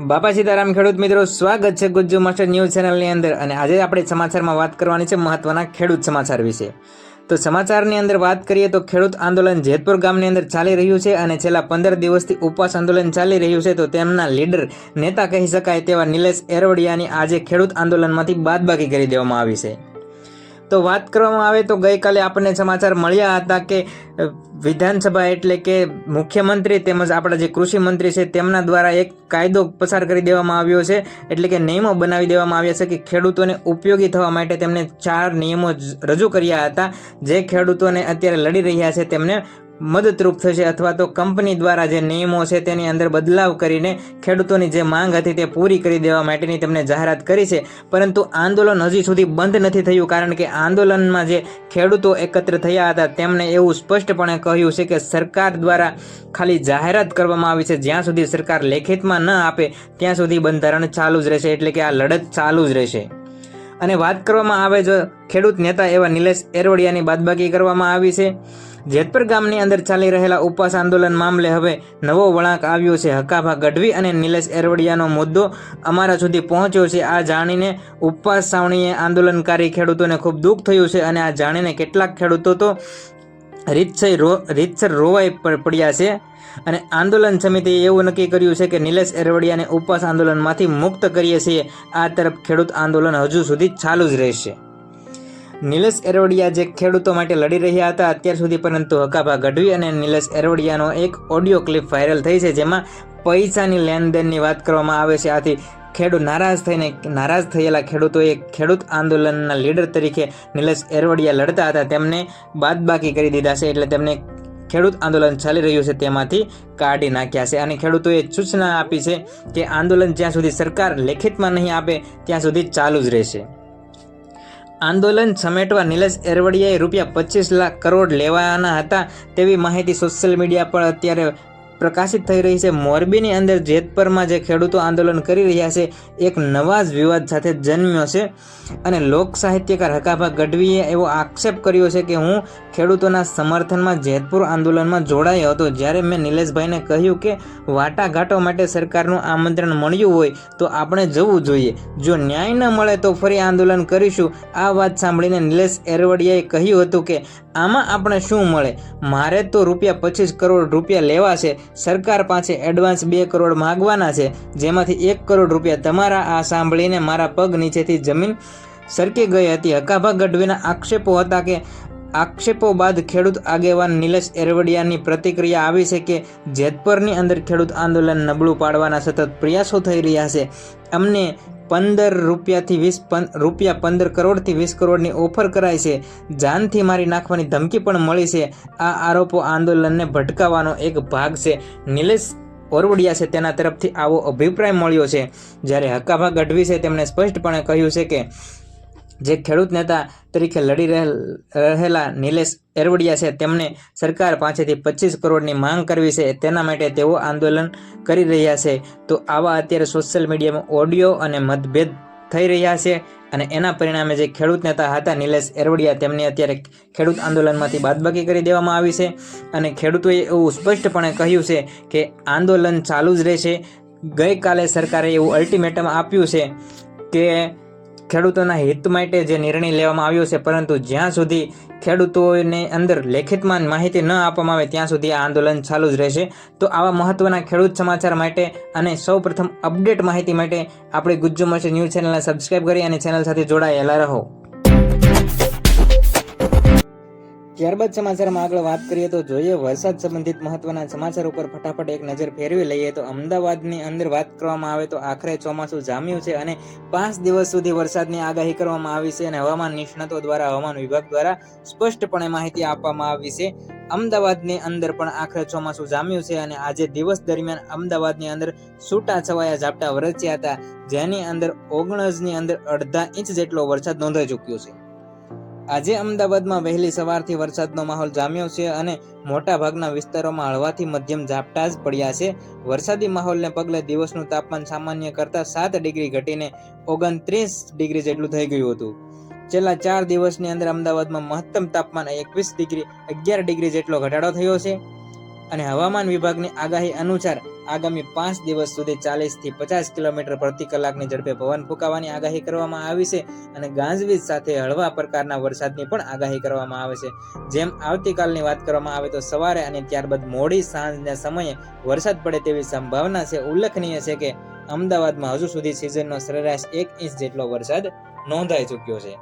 બાપા સીતારામ ખેડૂત મિત્રો, સ્વાગત છે ગુજ્જુ માસ્ટર ન્યૂઝ ચેનલની અંદર। અને આજે આપણે સમાચારમાં વાત કરવાની છે મહત્વના ખેડૂત સમાચાર વિશે। તો સમાચારની અંદર વાત કરીએ તો ખેડૂત આંદોલન જેતપુર ગામની અંદર ચાલી રહ્યું છે અને છેલ્લા 15 દિવસથી ઉપવાસ આંદોલન ચાલી રહ્યું છે। તો તેમના લીડર નેતા કહી શકાય તેવા નિલેશ એરવડિયાની આજે ખેડૂત આંદોલનમાંથી બાદબાકી કરી દેવામાં આવી છે। તો વાત કરવામાં આવે તો ગઈકાલે આપણને સમાચાર મળ્યા હતા કે વિધાનસભા એટલે કે મુખ્યમંત્રી તેમજ આપણા જે કૃષિ મંત્રી છે તેમના દ્વારા એક કાયદો પસાર કરી દેવામાં આવ્યો છે, એટલે કે નિયમો બનાવી દેવામાં આવ્યા છે કે ખેડૂતોને ઉપયોગી થવા માટે તેમને 4 નિયમો રજૂ કર્યા હતા, જે ખેડૂતોને અત્યારે લડી રહ્યા છે તેમને મદદરૂપ થશે, અથવા તો કંપની દ્વારા જે નિયમો છે તેની અંદર બદલાવ કરીને ખેડૂતોની જે માંગ હતી તે પૂરી કરી દેવા માટેની તેમને જાહેરાત કરી છે। પરંતુ આંદોલન હજી સુધી બંધ નથી થયું, કારણ કે આંદોલનમાં જે ખેડૂતો એકત્ર થયા હતા તેમણે એવું સ્પષ્ટપણે કહ્યું છે કે સરકાર દ્વારા ખાલી જાહેરાત કરવામાં આવી છે, જ્યાં સુધી સરકાર લેખિતમાં ન આપે ત્યાં સુધી બંધારણ ચાલુ જ રહેશે, એટલે કે આ લડત ચાલુ જ રહેશે। અને વાત કરવામાં આવે જો ખેડૂત નેતા એવા નિલેશ એરવડિયાની બાદબાકી કરવામાં આવી છે। જેતપુર ગામની અંદર ચાલી રહેલા ઉપવાસ આંદોલન મામલે હવે નવો વળાંક આવ્યો છે। હકાભા ગઢવી અને નિલેશ એરવડિયાનો મુદ્દો અમારા સુધી પહોંચ્યો છે। આ જાણીને ઉપવાસ છાવણીએ આંદોલનકારી ખેડૂતોને ખૂબ દુઃખ થયું છે અને આ જાણીને કેટલાક ખેડૂતો તો રીતસર રોવાઈ પડ્યા છે અને આંદોલન સમિતિએ એવું નક્કી કર્યું છે કે નિલેશ એરવડિયાને ઉપવાસ આંદોલનમાંથી મુક્ત કરીએ છીએ। આ તરફ ખેડૂત આંદોલન હજુ સુધી ચાલુ જ રહેશે। નિલેશ એરવડિયા જે ખેડૂતો માટે લડી રહ્યા હતા અત્યાર સુધી, પરંતુ હકાભા ગઢવી અને નિલેશ એરવડિયાનો એક ઓડિયો ક્લિપ વાયરલ થઈ છે, જેમાં પૈસાની લેનદેનની વાત કરવામાં આવે છે। આથી નારાજ થયેલા ખેડૂતોએ ખેડૂત આંદોલનના લીડર તરીકે નિલેશ એરવડિયા લડતા હતા તેમને બાદબાકી કરી દીધા છે, એટલે તેમને ખેડૂત આંદોલન ચાલી રહ્યું છે તેમાંથી કાઢી નાખ્યા છે। અને ખેડૂતોએ સૂચના આપી છે કે આંદોલન જ્યાં સુધી સરકાર લેખિતમાં નહીં આપે ત્યાં સુધી ચાલુ જ રહેશે। આંદોલન સમેટવા નિલેશ એરવડિયાએ ₹25 લાખ કરોડ લેવાના હતા તેવી માહિતી સોશિયલ મીડિયા પર અત્યારે પ્રકાશિત થઈ રહી છે। મોરબીની અંદર જેતપુરમાં જે ખેડૂતો આંદોલન કરી રહ્યા છે એક નવા જ વિવાદ સાથે જન્મ્યો છે અને લોક સાહિત્યકાર હકાભા ગઢવીએ એવો આક્ષેપ કર્યો છે કે હું ખેડૂતોના સમર્થનમાં જેતપુર આંદોલનમાં જોડાયો હતો, જ્યારે મેં નિલેશભાઈને કહ્યું કે વાટાઘાટો માટે સરકારનું આમંત્રણ મળ્યું હોય તો આપણે જવું જોઈએ, જો ન્યાય ન મળે તો ફરી આંદોલન કરીશું। આ વાત સાંભળીને નિલેશ એરવડિયાએ કહ્યું હતું કે આમાં આપણે શું મળે, મારે તો ₹25 કરોડ લેવા છે, સરકાર પાસે એડવાન્સ 2 કરોડ માંગવાના છે, જેમાંથી ₹1 કરોડ તમારા। આ સાંભળીને મારા પગ નીચેથી જમીન સરકી ગઈ હતી। હકાભા ગઢવીના આક્ષેપો બાદ ખેડૂત આગેવાન નિલેશ એરવડિયાની પ્રતિક્રિયા આવી છે કે જેતપુરની અંદર ખેડૂત આંદોલન નબળું પાડવાના સતત પ્રયાસો થઈ રહ્યા છે। અમને ₹15 કરોડથી 20 કરોડની ઓફર કરાઈ છે, જાનથી મારી નાખવાની ધમકી પણ મળી છે। આ આરોપો આંદોલનને ભટકાવવાનો એક ભાગ છે। નિલેશ એરવડિયા છે તેના તરફથી આવો અભિપ્રાય મળ્યો છે, જ્યારે હકાભા ગઢવી છે તેમણે સ્પષ્ટપણે કહ્યું છે કે જે ખેડૂત નેતા તરીકે લડી રહેલા નિલેશ એરવડિયા છે તેમને સરકાર પાસેથી 25 કરોડની માંગ કરવી છે, તેના માટે તેઓ આંદોલન કરી રહ્યા છે। તો આવા અત્યારે સોશિયલ મીડિયામાં ઓડિયો અને મતભેદ થઈ રહ્યા છે અને એના પરિણામે જે ખેડૂત નેતા હતા નિલેશ એરવડિયા તેમની અત્યારે ખેડૂત આંદોલનમાંથી બાદબાકી કરી દેવામાં આવી છે અને ખેડૂતોએ એવું સ્પષ્ટપણે કહ્યું છે કે આંદોલન ચાલુ જ રહેશે। ગઈકાલે સરકારે એવું અલ્ટિમેટમ આપ્યું છે કે ખેડૂતોના હિત માટે જે નિર્ણય લેવામાં આવ્યો છે, પરંતુ જ્યાં સુધી ખેડૂતોને અંદર લેખિતમાં માહિતી ન આપવામાં આવે ત્યાં સુધી આ આંદોલન ચાલુ જ રહેશે। તો આવા મહત્વના ખેડૂત સમાચાર માટે અને સૌપ્રથમ અપડેટ માહિતી માટે આપણે ગુજ્જુ માસ્ટર ન્યૂઝ ચેનલને સબસ્ક્રાઇબ કરી અને ચેનલ સાથે જોડાયેલા રહો। ત્યારબાદ સમાચારમાં આગળ વાત કરીએ તો જોઈએ વરસાદ સંબંધિત મહત્વના સમાચાર ઉપર ફટાફટ એક નજર ફેરવી લઈએ તો અમદાવાદની અંદર વાત કરવામાં આવે તો આખરે ચોમાસું જામ્યું છે અને 5 દિવસ સુધી વરસાદની આગાહી કરવામાં આવી છે અને હવામાન નિષ્ણાતો દ્વારા હવામાન વિભાગ દ્વારા સ્પષ્ટપણે માહિતી આપવામાં આવી છે। અમદાવાદની અંદર પણ આખરે ચોમાસું જામ્યું છે અને આજે દિવસ દરમિયાન અમદાવાદની અંદર છૂટાછવાયા ઝાપટા વરસ્યા હતા, જેની અંદર 19ની અંદર અડધા ઇંચ જેટલો વરસાદ નોંધાઈ ચૂક્યો છે। આજે અમદાવાદમાં વહેલી સવારથી વરસાદનો માહોલ જામ્યો છે અને મોટા ભાગના વિસ્તારોમાં હળવાથી મધ્યમ ઝાપટા જ પડ્યા છે। વરસાદી માહોલને પગલે દિવસનું તાપમાન સામાન્ય કરતાં 7 ડિગ્રી ઘટીને 29 ડિગ્રી જેટલું થઈ ગયું હતું। છેલ્લા 4 દિવસની અંદર અમદાવાદમાં મહત્તમ તાપમાન 11 ડિગ્રી જેટલો ઘટાડો થયો છે। અને હવામાન વિભાગની આગાહી અનુસાર આગામી 5 દિવસ સુધી 40 થી 50 કિલોમીટર પ્રતિ કલાકની ઝડપે પવન ફૂંકાવાની આગાહી કરવામાં આવી છે અને ગાજવીજ સાથે હળવા પ્રકારના વરસાદની પણ આગાહી કરવામાં આવે છે. જેમ આવતીકાલની વાત કરવામાં આવે તો સવારે અને ત્યારબાદ મોડી સાંજના સમયે વરસાદ પડે તેવી સંભાવના છે. ઉલ્લેખનીય છે કે અમદાવાદમાં હજુ સુધી સિઝનનો સરેરાશ 1 ઇંચ જેટલો વરસાદ નોંધાઈ ચૂક્યો છે.